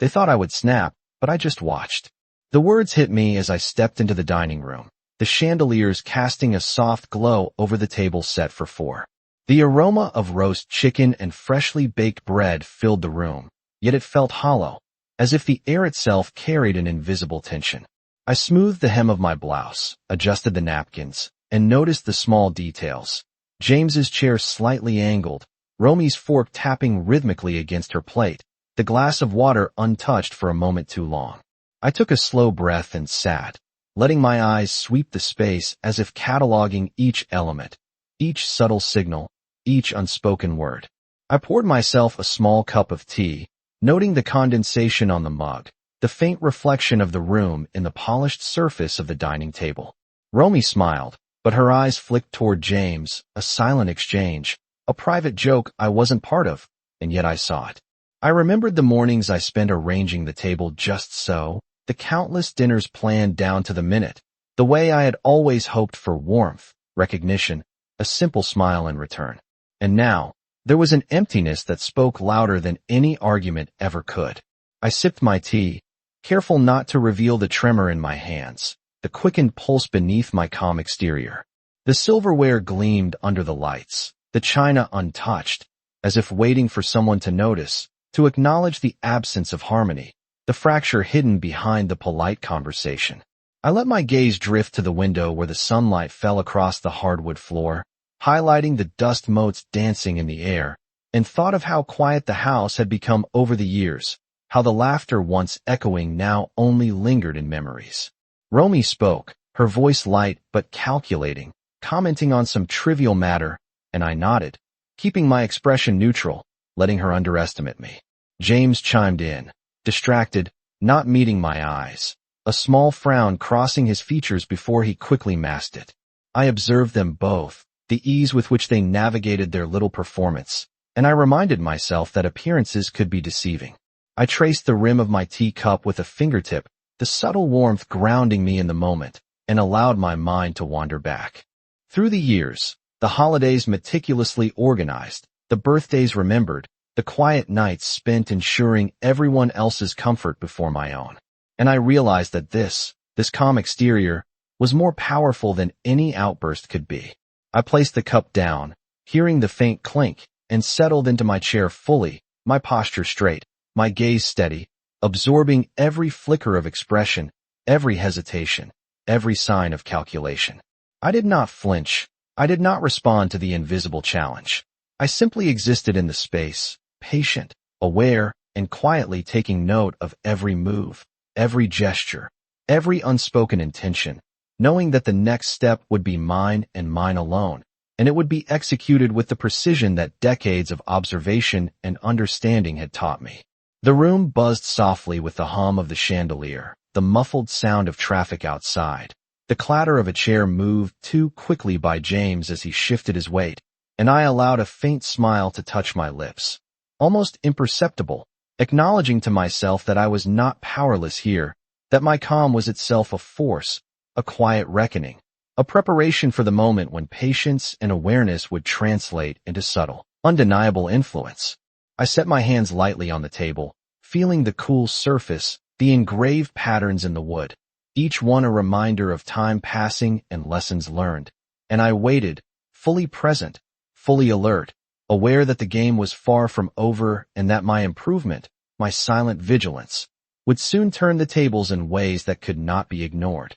They thought I would snap, but I just watched. The words hit me as I stepped into the dining room, the chandeliers casting a soft glow over the table set for four. The aroma of roast chicken and freshly baked bread filled the room, yet it felt hollow, as if the air itself carried an invisible tension. I smoothed the hem of my blouse, adjusted the napkins, and noticed the small details. James's chair slightly angled, Romy's fork tapping rhythmically against her plate, the glass of water untouched for a moment too long. I took a slow breath and sat, letting my eyes sweep the space as if cataloging each element, each subtle signal, each unspoken word. I poured myself a small cup of tea, noting the condensation on the mug, the faint reflection of the room in the polished surface of the dining table. Romy smiled, but her eyes flicked toward James, a silent exchange, a private joke I wasn't part of, and yet I saw it. I remembered the mornings I spent arranging the table just so, the countless dinners planned down to the minute, the way I had always hoped for warmth, recognition, a simple smile in return. And now, there was an emptiness that spoke louder than any argument ever could. I sipped my tea, careful not to reveal the tremor in my hands, the quickened pulse beneath my calm exterior. The silverware gleamed under the lights, the china untouched, as if waiting for someone to notice, to acknowledge the absence of harmony, the fracture hidden behind the polite conversation. I let my gaze drift to the window where the sunlight fell across the hardwood floor, highlighting the dust motes dancing in the air, and thought of how quiet the house had become over the years, how the laughter once echoing now only lingered in memories. Romy spoke, her voice light but calculating, commenting on some trivial matter, and I nodded, keeping my expression neutral, letting her underestimate me. James chimed in, distracted, not meeting my eyes, a small frown crossing his features before he quickly masked it. I observed them both, the ease with which they navigated their little performance, and I reminded myself that appearances could be deceiving. I traced the rim of my teacup with a fingertip, the subtle warmth grounding me in the moment, and allowed my mind to wander back. Through the years, the holidays meticulously organized, the birthdays remembered, the quiet nights spent ensuring everyone else's comfort before my own. And I realized that this calm exterior, was more powerful than any outburst could be. I placed the cup down, hearing the faint clink, and settled into my chair fully, my posture straight, my gaze steady, absorbing every flicker of expression, every hesitation, every sign of calculation. I did not flinch. I did not respond to the invisible challenge. I simply existed in the space, patient, aware, and quietly taking note of every move, every gesture, every unspoken intention, knowing that the next step would be mine and mine alone, and it would be executed with the precision that decades of observation and understanding had taught me. The room buzzed softly with the hum of the chandelier, the muffled sound of traffic outside. The clatter of a chair moved too quickly by James as he shifted his weight, and I allowed a faint smile to touch my lips, almost imperceptible, acknowledging to myself that I was not powerless here, that my calm was itself a force, a quiet reckoning, a preparation for the moment when patience and awareness would translate into subtle, undeniable influence. I set my hands lightly on the table, feeling the cool surface, the engraved patterns in the wood, each one a reminder of time passing and lessons learned, and I waited, fully present, fully alert, aware that the game was far from over and that my improvement, my silent vigilance, would soon turn the tables in ways that could not be ignored.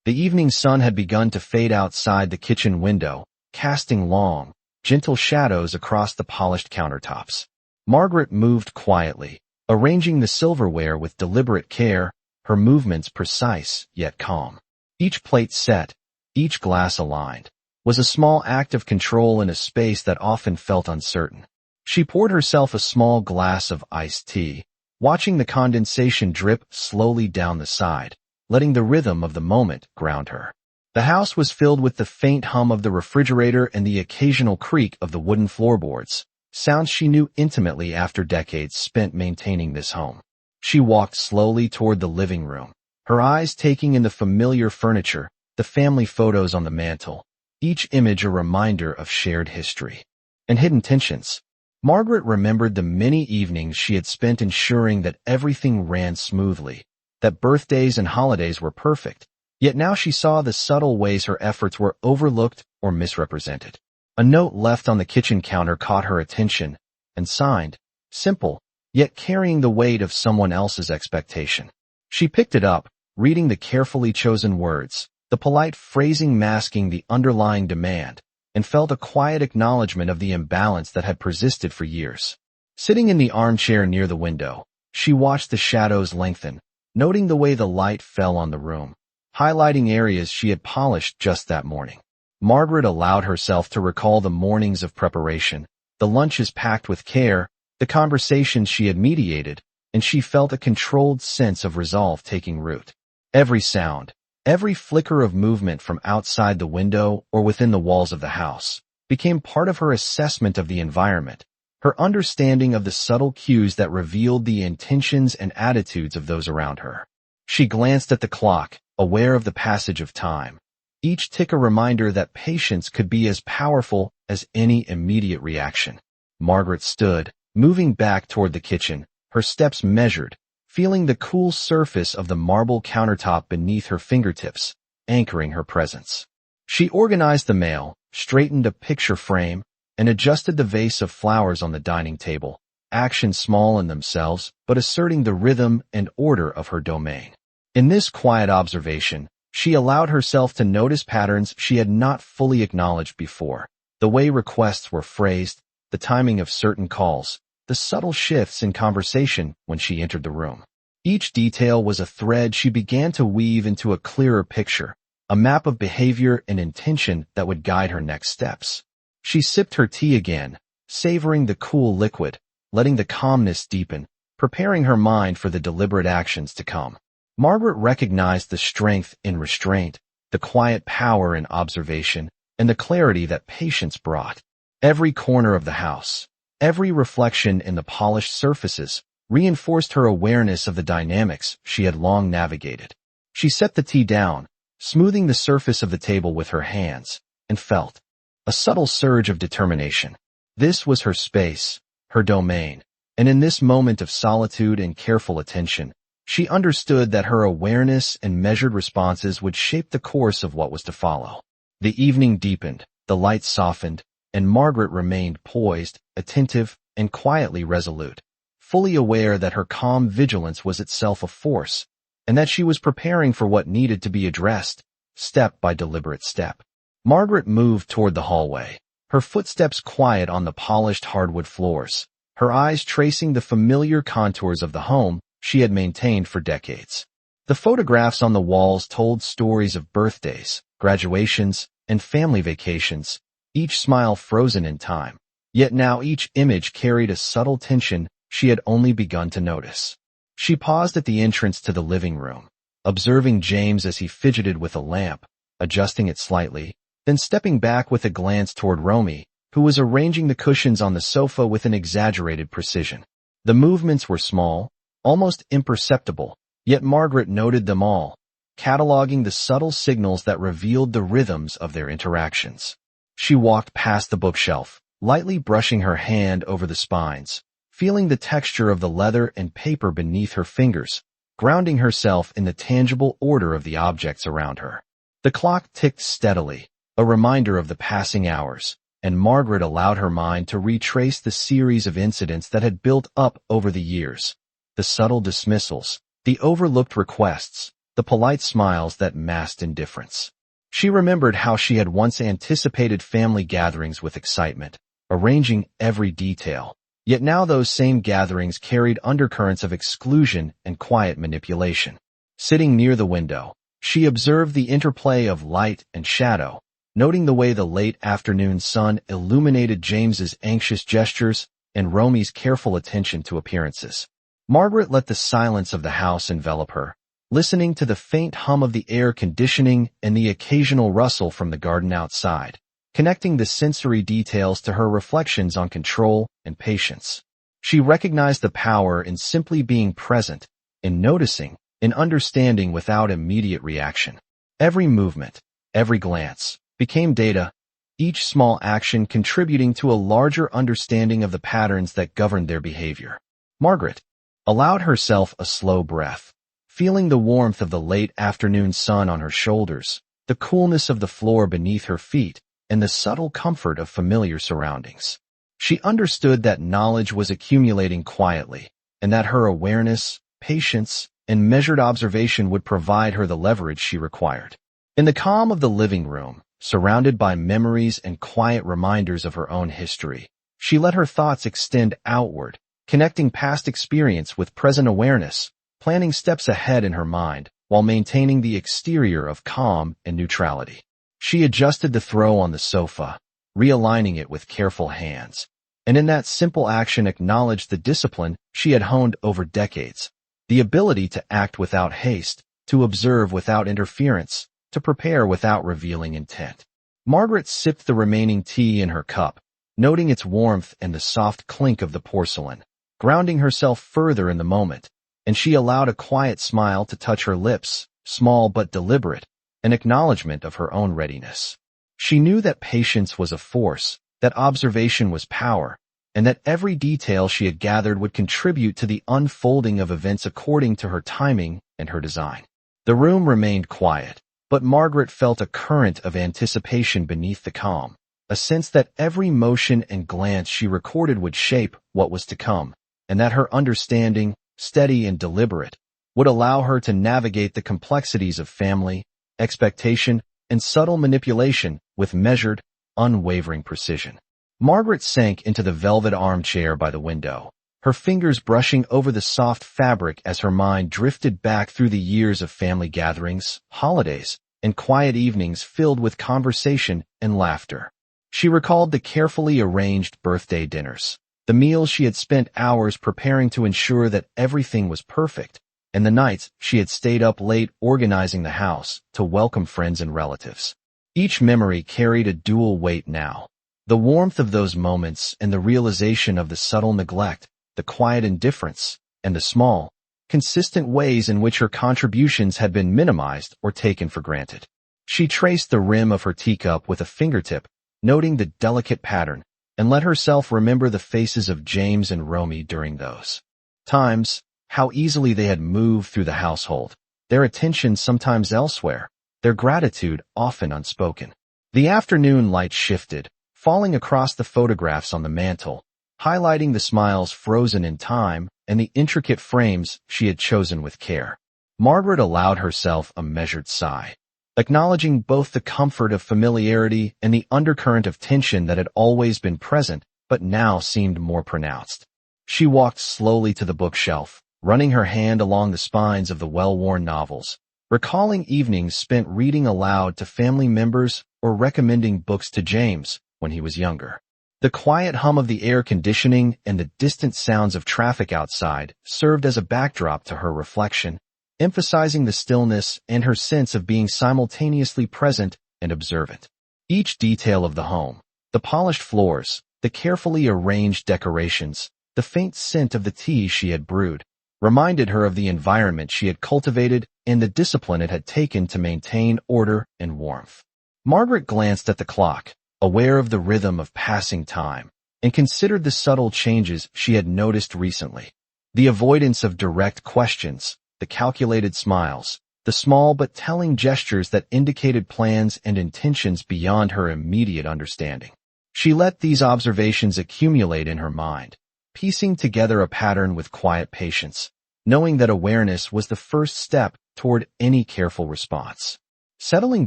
The evening sun had begun to fade outside the kitchen window, casting long, gentle shadows across the polished countertops. Margaret moved quietly, arranging the silverware with deliberate care, her movements precise yet calm. Each plate set, each glass aligned, was a small act of control in a space that often felt uncertain. She poured herself a small glass of iced tea, watching the condensation drip slowly down the side, letting the rhythm of the moment ground her. The house was filled with the faint hum of the refrigerator and the occasional creak of the wooden floorboards, sounds she knew intimately after decades spent maintaining this home. She walked slowly toward the living room, her eyes taking in the familiar furniture, the family photos on the mantel, each image a reminder of shared history and hidden tensions. Margaret remembered the many evenings she had spent ensuring that everything ran smoothly, that birthdays and holidays were perfect, yet now she saw the subtle ways her efforts were overlooked or misrepresented. A note left on the kitchen counter caught her attention, and signed, simple, yet carrying the weight of someone else's expectation. She picked it up, reading the carefully chosen words, the polite phrasing masking the underlying demand, and felt a quiet acknowledgement of the imbalance that had persisted for years. Sitting in the armchair near the window, she watched the shadows lengthen, noting the way the light fell on the room, highlighting areas she had polished just that morning. Margaret allowed herself to recall the mornings of preparation, the lunches packed with care, the conversations she had mediated, and she felt a controlled sense of resolve taking root. Every sound, every flicker of movement from outside the window or within the walls of the house became part of her assessment of the environment, her understanding of the subtle cues that revealed the intentions and attitudes of those around her. She glanced at the clock, aware of the passage of time, each tick a reminder that patience could be as powerful as any immediate reaction. Margaret stood, moving back toward the kitchen, her steps measured, feeling the cool surface of the marble countertop beneath her fingertips, anchoring her presence. She organized the mail, straightened a picture frame, and adjusted the vase of flowers on the dining table, actions small in themselves, but asserting the rhythm and order of her domain. In this quiet observation, she allowed herself to notice patterns she had not fully acknowledged before, the way requests were phrased, the timing of certain calls, the subtle shifts in conversation when she entered the room. Each detail was a thread she began to weave into a clearer picture, a map of behavior and intention that would guide her next steps. She sipped her tea again, savoring the cool liquid, letting the calmness deepen, preparing her mind for the deliberate actions to come. Margaret recognized the strength in restraint, the quiet power in observation, and the clarity that patience brought. Every corner of the house, every reflection in the polished surfaces, reinforced her awareness of the dynamics she had long navigated. She set the tea down, smoothing the surface of the table with her hands, and felt a subtle surge of determination. This was her space, her domain, and in this moment of solitude and careful attention, she understood that her awareness and measured responses would shape the course of what was to follow. The evening deepened, the light softened, and Margaret remained poised, attentive, and quietly resolute, fully aware that her calm vigilance was itself a force, and that she was preparing for what needed to be addressed, step by deliberate step. Margaret moved toward the hallway, her footsteps quiet on the polished hardwood floors, her eyes tracing the familiar contours of the home she had maintained for decades. The photographs on the walls told stories of birthdays, graduations, and family vacations, each smile frozen in time. Yet now each image carried a subtle tension she had only begun to notice. She paused at the entrance to the living room, observing James as he fidgeted with a lamp, adjusting it slightly, then stepping back with a glance toward Romy, who was arranging the cushions on the sofa with an exaggerated precision. The movements were small, almost imperceptible, yet Margaret noted them all, cataloging the subtle signals that revealed the rhythms of their interactions. She walked past the bookshelf, lightly brushing her hand over the spines, feeling the texture of the leather and paper beneath her fingers, grounding herself in the tangible order of the objects around her. The clock ticked steadily, a reminder of the passing hours, and Margaret allowed her mind to retrace the series of incidents that had built up over the years. The subtle dismissals, the overlooked requests, the polite smiles that masked indifference. She remembered how she had once anticipated family gatherings with excitement, arranging every detail, yet now those same gatherings carried undercurrents of exclusion and quiet manipulation. Sitting near the window, she observed the interplay of light and shadow, noting the way the late afternoon sun illuminated James's anxious gestures and Romy's careful attention to appearances. Margaret let the silence of the house envelop her, listening to the faint hum of the air conditioning and the occasional rustle from the garden outside, connecting the sensory details to her reflections on control and patience. She recognized the power in simply being present, in noticing, in understanding without immediate reaction. Every movement, every glance, became data, each small action contributing to a larger understanding of the patterns that governed their behavior. Margaret allowed herself a slow breath, feeling the warmth of the late afternoon sun on her shoulders, the coolness of the floor beneath her feet, and the subtle comfort of familiar surroundings. She understood that knowledge was accumulating quietly, and that her awareness, patience, and measured observation would provide her the leverage she required. In the calm of the living room, surrounded by memories and quiet reminders of her own history, she let her thoughts extend outward, connecting past experience with present awareness, planning steps ahead in her mind, while maintaining the exterior of calm and neutrality. She adjusted the throw on the sofa, realigning it with careful hands, and in that simple action acknowledged the discipline she had honed over decades, the ability to act without haste, to observe without interference, to prepare without revealing intent. Margaret sipped the remaining tea in her cup, noting its warmth and the soft clink of the porcelain, grounding herself further in the moment, and she allowed a quiet smile to touch her lips, small but deliberate, an acknowledgement of her own readiness. She knew that patience was a force, that observation was power, and that every detail she had gathered would contribute to the unfolding of events according to her timing and her design. The room remained quiet, but Margaret felt a current of anticipation beneath the calm, a sense that every motion and glance she recorded would shape what was to come, and that her understanding, steady and deliberate, would allow her to navigate the complexities of family, expectation, and subtle manipulation with measured, unwavering precision. Margaret sank into the velvet armchair by the window, her fingers brushing over the soft fabric as her mind drifted back through the years of family gatherings, holidays, and quiet evenings filled with conversation and laughter. She recalled the carefully arranged birthday dinners, the meals she had spent hours preparing to ensure that everything was perfect, and the nights she had stayed up late organizing the house to welcome friends and relatives. Each memory carried a dual weight now. The warmth of those moments and the realization of the subtle neglect, the quiet indifference, and the small, consistent ways in which her contributions had been minimized or taken for granted. She traced the rim of her teacup with a fingertip, noting the delicate pattern, and let herself remember the faces of James and Romy during those times, how easily they had moved through the household, their attention sometimes elsewhere, their gratitude often unspoken. The afternoon light shifted, falling across the photographs on the mantel, highlighting the smiles frozen in time and the intricate frames she had chosen with care. Margaret allowed herself a measured sigh, acknowledging both the comfort of familiarity and the undercurrent of tension that had always been present but now seemed more pronounced. She walked slowly to the bookshelf, running her hand along the spines of the well-worn novels, recalling evenings spent reading aloud to family members or recommending books to James when he was younger. The quiet hum of the air conditioning and the distant sounds of traffic outside served as a backdrop to her reflection, emphasizing the stillness and her sense of being simultaneously present and observant. Each detail of the home, the polished floors, the carefully arranged decorations, the faint scent of the tea she had brewed, reminded her of the environment she had cultivated and the discipline it had taken to maintain order and warmth. Margaret glanced at the clock, aware of the rhythm of passing time, and considered the subtle changes she had noticed recently. The avoidance of direct questions, the calculated smiles, the small but telling gestures that indicated plans and intentions beyond her immediate understanding. She let these observations accumulate in her mind, piecing together a pattern with quiet patience, knowing that awareness was the first step toward any careful response. Settling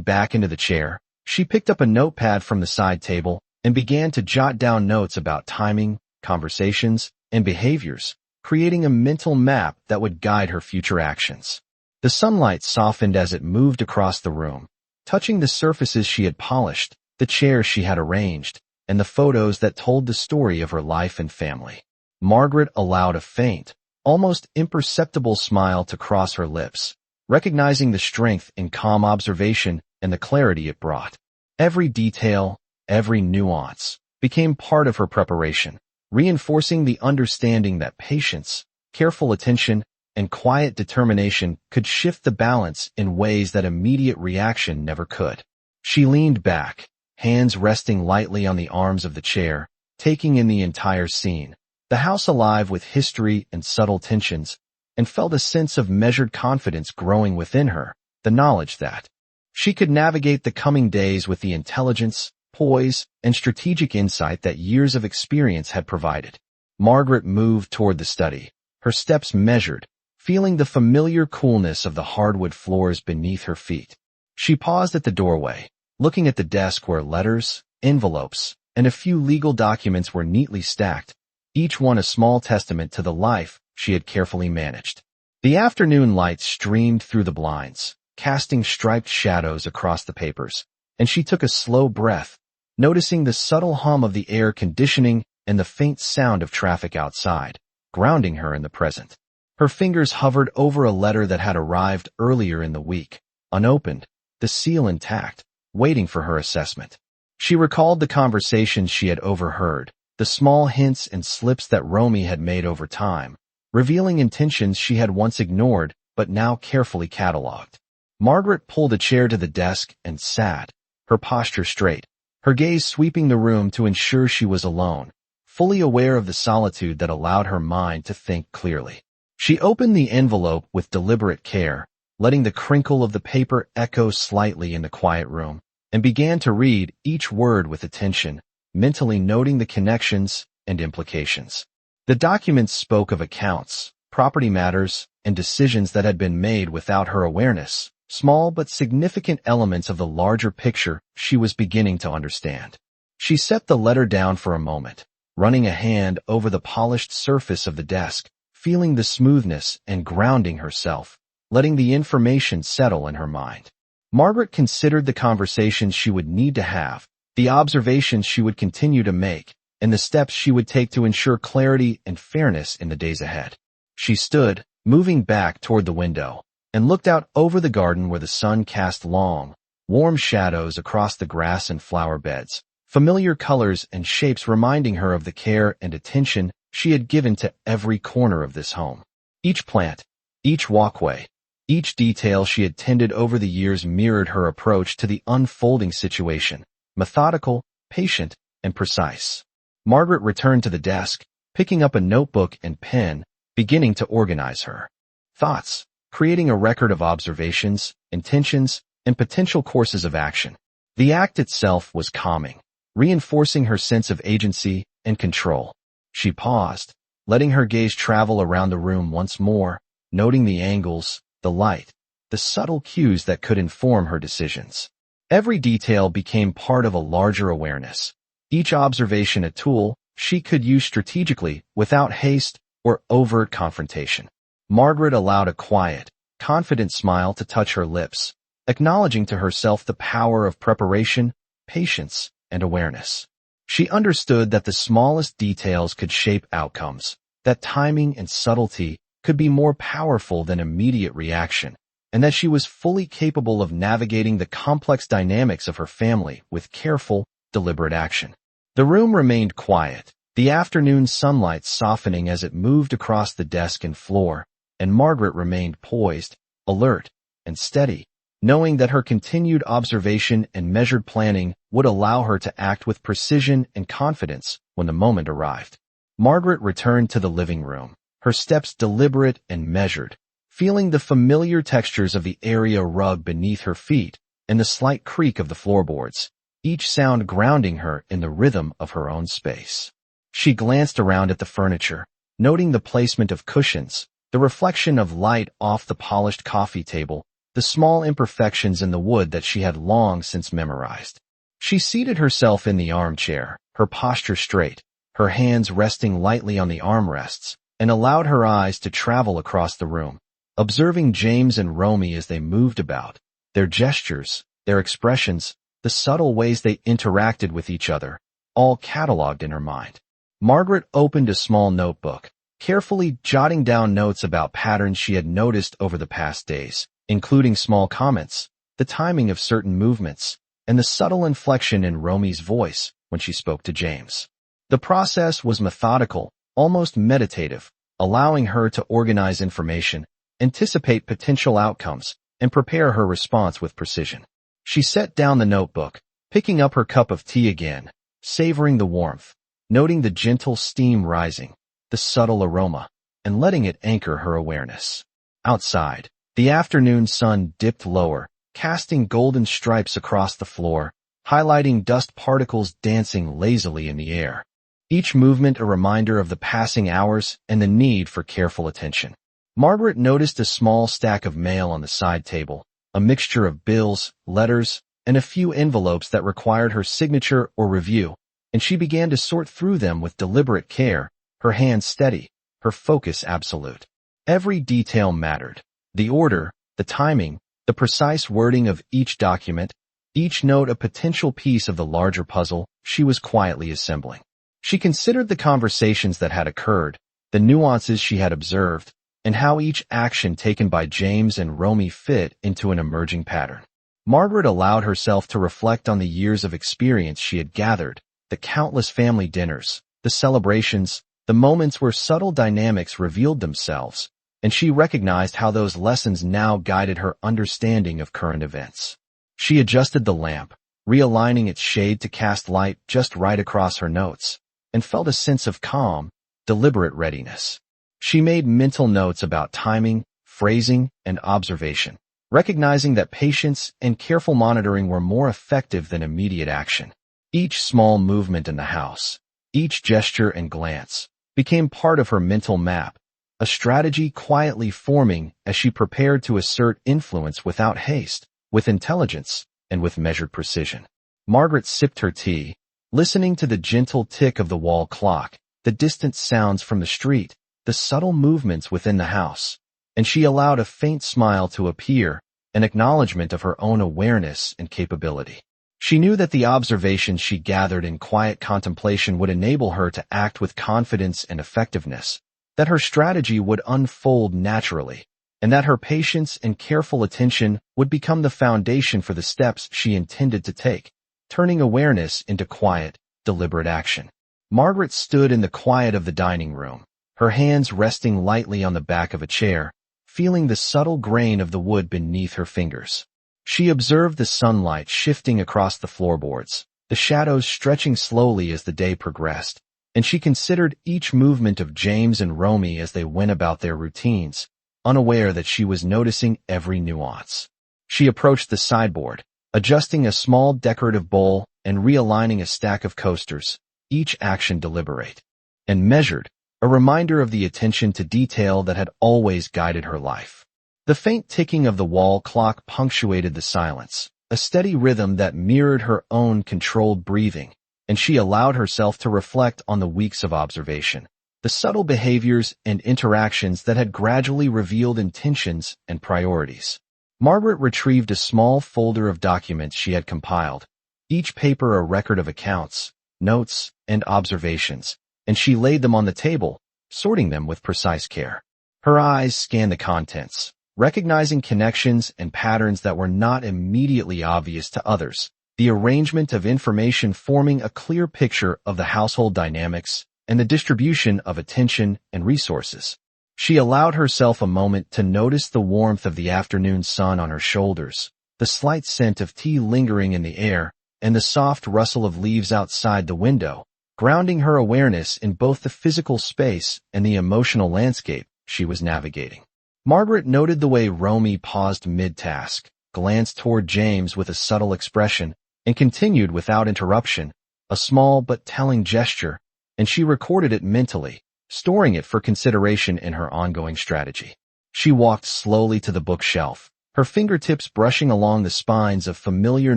back into the chair, she picked up a notepad from the side table and began to jot down notes about timing, conversations, and behaviors, creating a mental map that would guide her future actions. The sunlight softened as it moved across the room, touching the surfaces she had polished, the chairs she had arranged, and the photos that told the story of her life and family. Margaret allowed a faint, almost imperceptible smile to cross her lips, recognizing the strength in calm observation and the clarity it brought. Every detail, every nuance, became part of her preparation, reinforcing the understanding that patience, careful attention, and quiet determination could shift the balance in ways that immediate reaction never could. She leaned back, hands resting lightly on the arms of the chair, taking in the entire scene, the house alive with history and subtle tensions, and felt a sense of measured confidence growing within her, the knowledge that she could navigate the coming days with the intelligence, poise, and strategic insight that years of experience had provided. Margaret moved toward the study, her steps measured, feeling the familiar coolness of the hardwood floors beneath her feet. She paused at the doorway, looking at the desk where letters, envelopes, and a few legal documents were neatly stacked, each one a small testament to the life she had carefully managed. The afternoon light streamed through the blinds, casting striped shadows across the papers, and she took a slow breath, noticing the subtle hum of the air conditioning and the faint sound of traffic outside, grounding her in the present. Her fingers hovered over a letter that had arrived earlier in the week, unopened, the seal intact, waiting for her assessment. She recalled the conversations she had overheard, the small hints and slips that Romy had made over time, revealing intentions she had once ignored but now carefully catalogued. Margaret pulled a chair to the desk and sat, her posture straight, her gaze sweeping the room to ensure she was alone, fully aware of the solitude that allowed her mind to think clearly. She opened the envelope with deliberate care, letting the crinkle of the paper echo slightly in the quiet room, and began to read each word with attention, mentally noting the connections and implications. The documents spoke of accounts, property matters, and decisions that had been made without her awareness, small but significant elements of the larger picture she was beginning to understand. She set the letter down for a moment, running a hand over the polished surface of the desk, feeling the smoothness and grounding herself, letting the information settle in her mind. Margaret considered the conversations she would need to have, the observations she would continue to make, and the steps she would take to ensure clarity and fairness in the days ahead. She stood, moving back toward the window, and looked out over the garden where the sun cast long, warm shadows across the grass and flower beds, familiar colors and shapes reminding her of the care and attention she had given to every corner of this home. Each plant, each walkway, each detail she had tended over the years mirrored her approach to the unfolding situation, methodical, patient, and precise. Margaret returned to the desk, picking up a notebook and pen, beginning to organize her thoughts, creating a record of observations, intentions, and potential courses of action. The act itself was calming, reinforcing her sense of agency and control. She paused, letting her gaze travel around the room once more, noting the angles, the light, the subtle cues that could inform her decisions. Every detail became part of a larger awareness, each observation a tool she could use strategically without haste or overt confrontation. Margaret allowed a quiet, confident smile to touch her lips, acknowledging to herself the power of preparation, patience, and awareness. She understood that the smallest details could shape outcomes, that timing and subtlety could be more powerful than immediate reaction, and that she was fully capable of navigating the complex dynamics of her family with careful, deliberate action. The room remained quiet, the afternoon sunlight softening as it moved across the desk and floor, and Margaret remained poised, alert, and steady, knowing that her continued observation and measured planning would allow her to act with precision and confidence when the moment arrived. Margaret returned to the living room, her steps deliberate and measured, feeling the familiar textures of the area rug beneath her feet and the slight creak of the floorboards, each sound grounding her in the rhythm of her own space. She glanced around at the furniture, noting the placement of cushions, the reflection of light off the polished coffee table, the small imperfections in the wood that she had long since memorized. She seated herself in the armchair, her posture straight, her hands resting lightly on the armrests, and allowed her eyes to travel across the room, observing James and Romy as they moved about, their gestures, their expressions, the subtle ways they interacted with each other, all catalogued in her mind. Margaret opened a small notebook, carefully jotting down notes about patterns she had noticed over the past days, including small comments, the timing of certain movements, and the subtle inflection in Romy's voice when she spoke to James. The process was methodical, almost meditative, allowing her to organize information, anticipate potential outcomes, and prepare her response with precision. She set down the notebook, picking up her cup of tea again, savoring the warmth, noting the gentle steam rising, the subtle aroma, and letting it anchor her awareness. Outside, the afternoon sun dipped lower, casting golden stripes across the floor, highlighting dust particles dancing lazily in the air. Each movement a reminder of the passing hours and the need for careful attention. Margaret noticed a small stack of mail on the side table, a mixture of bills, letters, and a few envelopes that required her signature or review, and she began to sort through them with deliberate care, her hands steady, her focus absolute. Every detail mattered. The order, the timing, the precise wording of each document, each note a potential piece of the larger puzzle she was quietly assembling. She considered the conversations that had occurred, the nuances she had observed, and how each action taken by James and Romy fit into an emerging pattern. Margaret allowed herself to reflect on the years of experience she had gathered, the countless family dinners, the celebrations, the moments where subtle dynamics revealed themselves, and she recognized how those lessons now guided her understanding of current events. She adjusted the lamp, realigning its shade to cast light just right across her notes, and felt a sense of calm, deliberate readiness. She made mental notes about timing, phrasing, and observation, recognizing that patience and careful monitoring were more effective than immediate action. Each small movement in the house, each gesture and glance, became part of her mental map, a strategy quietly forming as she prepared to assert influence without haste, with intelligence, and with measured precision. Margaret sipped her tea, listening to the gentle tick of the wall clock, the distant sounds from the street, the subtle movements within the house, and she allowed a faint smile to appear, an acknowledgement of her own awareness and capability. She knew that the observations she gathered in quiet contemplation would enable her to act with confidence and effectiveness, that her strategy would unfold naturally, and that her patience and careful attention would become the foundation for the steps she intended to take, turning awareness into quiet, deliberate action. Margaret stood in the quiet of the dining room, her hands resting lightly on the back of a chair, feeling the subtle grain of the wood beneath her fingers. She observed the sunlight shifting across the floorboards, the shadows stretching slowly as the day progressed, and she considered each movement of James and Romy as they went about their routines, unaware that she was noticing every nuance. She approached the sideboard, adjusting a small decorative bowl and realigning a stack of coasters, each action deliberate and measured, a reminder of the attention to detail that had always guided her life. The faint ticking of the wall clock punctuated the silence, a steady rhythm that mirrored her own controlled breathing, and she allowed herself to reflect on the weeks of observation, the subtle behaviors and interactions that had gradually revealed intentions and priorities. Margaret retrieved a small folder of documents she had compiled, each paper a record of accounts, notes, and observations, and she laid them on the table, sorting them with precise care. Her eyes scanned the contents, recognizing connections and patterns that were not immediately obvious to others, the arrangement of information forming a clear picture of the household dynamics and the distribution of attention and resources. She allowed herself a moment to notice the warmth of the afternoon sun on her shoulders, the slight scent of tea lingering in the air, and the soft rustle of leaves outside the window, grounding her awareness in both the physical space and the emotional landscape she was navigating. Margaret noted the way Romy paused mid-task, glanced toward James with a subtle expression, and continued without interruption, a small but telling gesture, and she recorded it mentally, storing it for consideration in her ongoing strategy. She walked slowly to the bookshelf, her fingertips brushing along the spines of familiar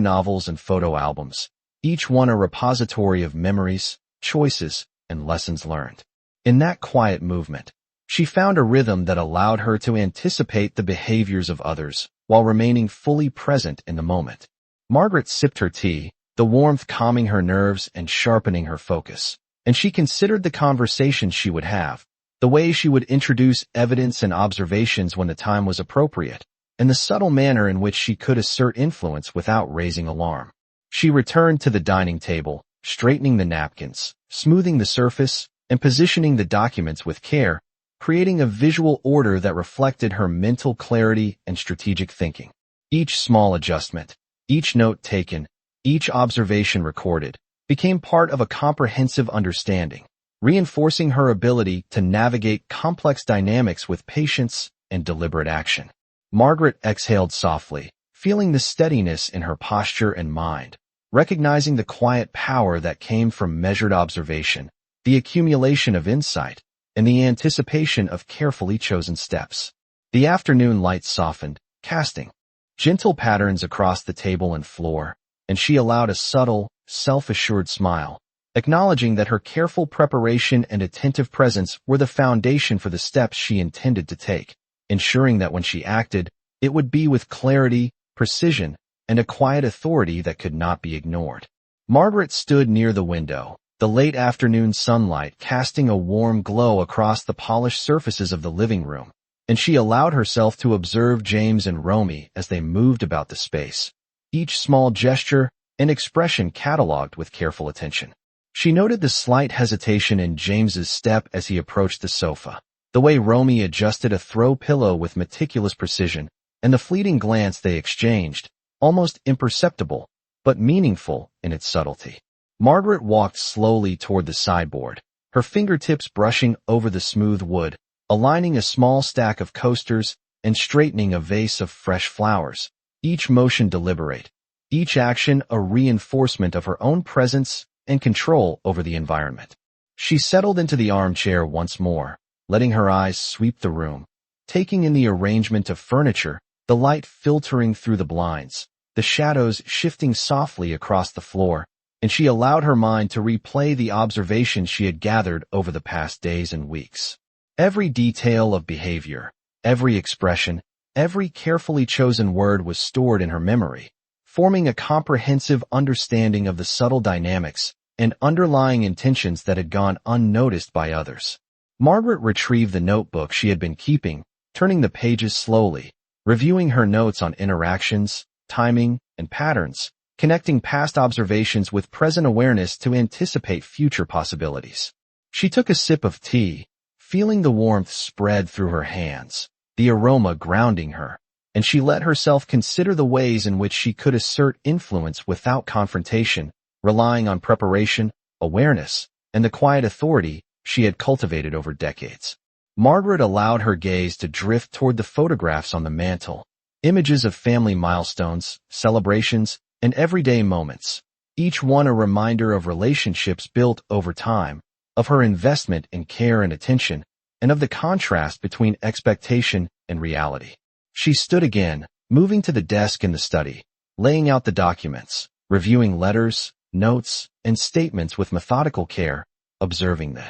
novels and photo albums, each one a repository of memories, choices, and lessons learned. In that quiet movement, she found a rhythm that allowed her to anticipate the behaviors of others while remaining fully present in the moment. Margaret sipped her tea, the warmth calming her nerves and sharpening her focus, and she considered the conversations she would have, the way she would introduce evidence and observations when the time was appropriate, and the subtle manner in which she could assert influence without raising alarm. She returned to the dining table, straightening the napkins, smoothing the surface, and positioning the documents with care, creating a visual order that reflected her mental clarity and strategic thinking. Each small adjustment, each note taken, Each observation recorded became part of a comprehensive understanding, reinforcing her ability to navigate complex dynamics with patience and deliberate action. Margaret exhaled softly, feeling the steadiness in her posture and mind, recognizing the quiet power that came from measured observation, the accumulation of insight, and the anticipation of carefully chosen steps. The afternoon light softened, casting gentle patterns across the table and floor, and she allowed a subtle, self-assured smile, acknowledging that her careful preparation and attentive presence were the foundation for the steps she intended to take, ensuring that when she acted, it would be with clarity, precision, and a quiet authority that could not be ignored. Margaret stood near the window, the late afternoon sunlight casting a warm glow across the polished surfaces of the living room, and she allowed herself to observe James and Romy as they moved about the space, each small gesture and expression catalogued with careful attention. She noted the slight hesitation in James's step as he approached the sofa, the way Romy adjusted a throw pillow with meticulous precision, and the fleeting glance they exchanged, almost imperceptible, but meaningful in its subtlety. Margaret walked slowly toward the sideboard, her fingertips brushing over the smooth wood, aligning a small stack of coasters and straightening a vase of fresh flowers, each motion deliberate, each action a reinforcement of her own presence and control over the environment. She settled into the armchair once more, letting her eyes sweep the room, taking in the arrangement of furniture, the light filtering through the blinds, the shadows shifting softly across the floor, and she allowed her mind to replay the observations she had gathered over the past days and weeks. Every detail of behavior, every expression, every carefully chosen word was stored in her memory, forming a comprehensive understanding of the subtle dynamics and underlying intentions that had gone unnoticed by others. Margaret retrieved the notebook she had been keeping, turning the pages slowly, reviewing her notes on interactions, timing, and patterns, connecting past observations with present awareness to anticipate future possibilities. She took a sip of tea, feeling the warmth spread through her hands, the aroma grounding her, and she let herself consider the ways in which she could assert influence without confrontation, relying on preparation, awareness, and the quiet authority she had cultivated over decades. Margaret allowed her gaze to drift toward the photographs on the mantel, images of family milestones, celebrations, and everyday moments, each one a reminder of relationships built over time, of her investment in care and attention, and of the contrast between expectation and reality. She stood again, moving to the desk in the study, laying out the documents, reviewing letters, notes, and statements with methodical care, observing the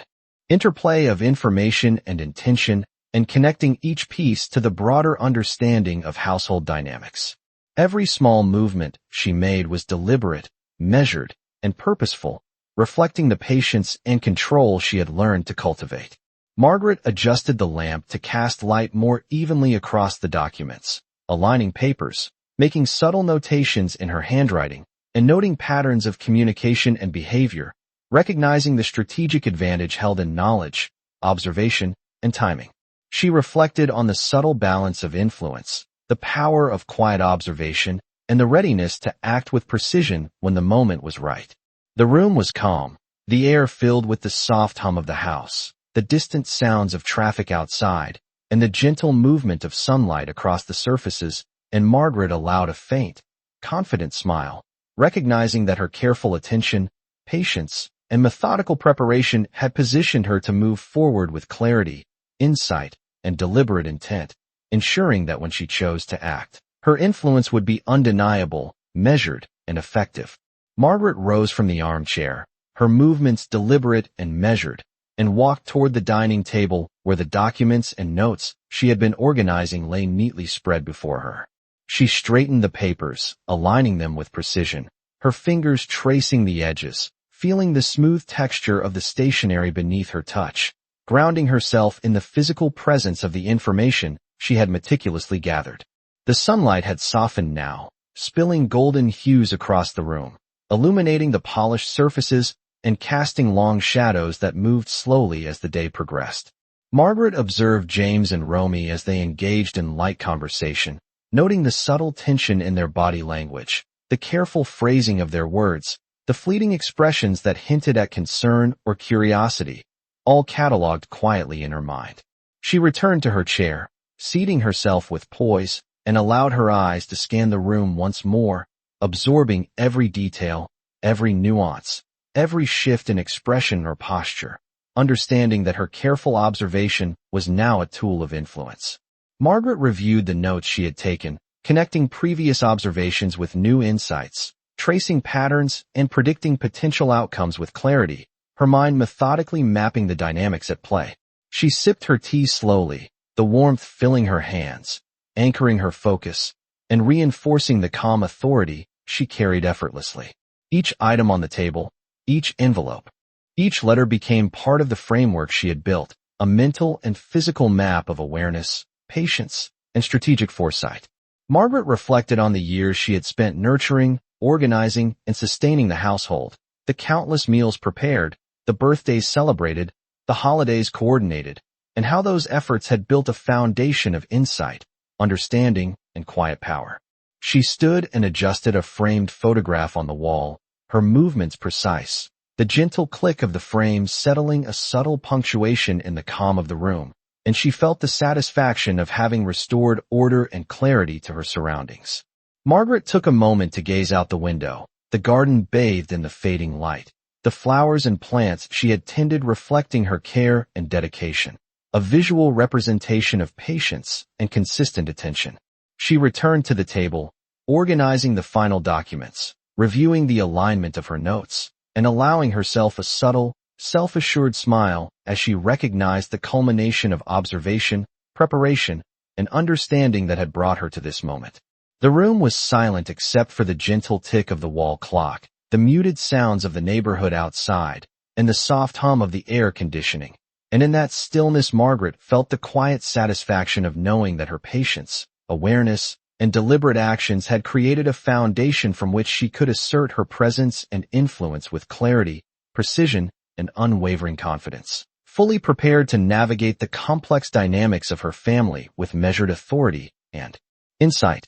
interplay of information and intention, and connecting each piece to the broader understanding of household dynamics. Every small movement she made was deliberate, measured, and purposeful, reflecting the patience and control she had learned to cultivate. Margaret adjusted the lamp to cast light more evenly across the documents, aligning papers, making subtle notations in her handwriting, and noting patterns of communication and behavior, recognizing the strategic advantage held in knowledge, observation, and timing. She reflected on the subtle balance of influence, the power of quiet observation, and the readiness to act with precision when the moment was right. The room was calm, the air filled with the soft hum of the house, the distant sounds of traffic outside, and the gentle movement of sunlight across the surfaces, and Margaret allowed a faint, confident smile, recognizing that her careful attention, patience, and methodical preparation had positioned her to move forward with clarity, insight, and deliberate intent, ensuring that when she chose to act, her influence would be undeniable, measured, and effective. Margaret rose from the armchair, her movements deliberate and measured, and walked toward the dining table where the documents and notes she had been organizing lay neatly spread before her. She straightened the papers, aligning them with precision, her fingers tracing the edges, feeling the smooth texture of the stationery beneath her touch, grounding herself in the physical presence of the information she had meticulously gathered. The sunlight had softened now, spilling golden hues across the room, illuminating the polished surfaces and casting long shadows that moved slowly as the day progressed. Margaret observed James and Romy as they engaged in light conversation, noting the subtle tension in their body language, the careful phrasing of their words, the fleeting expressions that hinted at concern or curiosity, all catalogued quietly in her mind. She returned to her chair, seating herself with poise, and allowed her eyes to scan the room once more, absorbing every detail, every nuance, every shift in expression or posture, understanding that her careful observation was now a tool of influence. Margaret reviewed the notes she had taken, connecting previous observations with new insights, tracing patterns and predicting potential outcomes with clarity, her mind methodically mapping the dynamics at play. She sipped her tea slowly, the warmth filling her hands, anchoring her focus, and reinforcing the calm authority she carried effortlessly. Each item on the table, each envelope, each letter became part of the framework she had built, a mental and physical map of awareness, patience, and strategic foresight. Margaret reflected on the years she had spent nurturing, organizing, and sustaining the household, the countless meals prepared, the birthdays celebrated, the holidays coordinated, and how those efforts had built a foundation of insight, understanding, and quiet power. She stood and adjusted a framed photograph on the wall, her movements precise, the gentle click of the frame settling a subtle punctuation in the calm of the room, and she felt the satisfaction of having restored order and clarity to her surroundings. Margaret took a moment to gaze out the window, the garden bathed in the fading light, the flowers and plants she had tended reflecting her care and dedication, a visual representation of patience and consistent attention. She returned to the table, organizing the final documents, reviewing the alignment of her notes, and allowing herself a subtle, self-assured smile as she recognized the culmination of observation, preparation, and understanding that had brought her to this moment. The room was silent except for the gentle tick of the wall clock, the muted sounds of the neighborhood outside, and the soft hum of the air conditioning. And in that stillness Margaret felt the quiet satisfaction of knowing that her patience, awareness, and deliberate actions had created a foundation from which she could assert her presence and influence with clarity, precision, and unwavering confidence, fully prepared to navigate the complex dynamics of her family with measured authority and insight.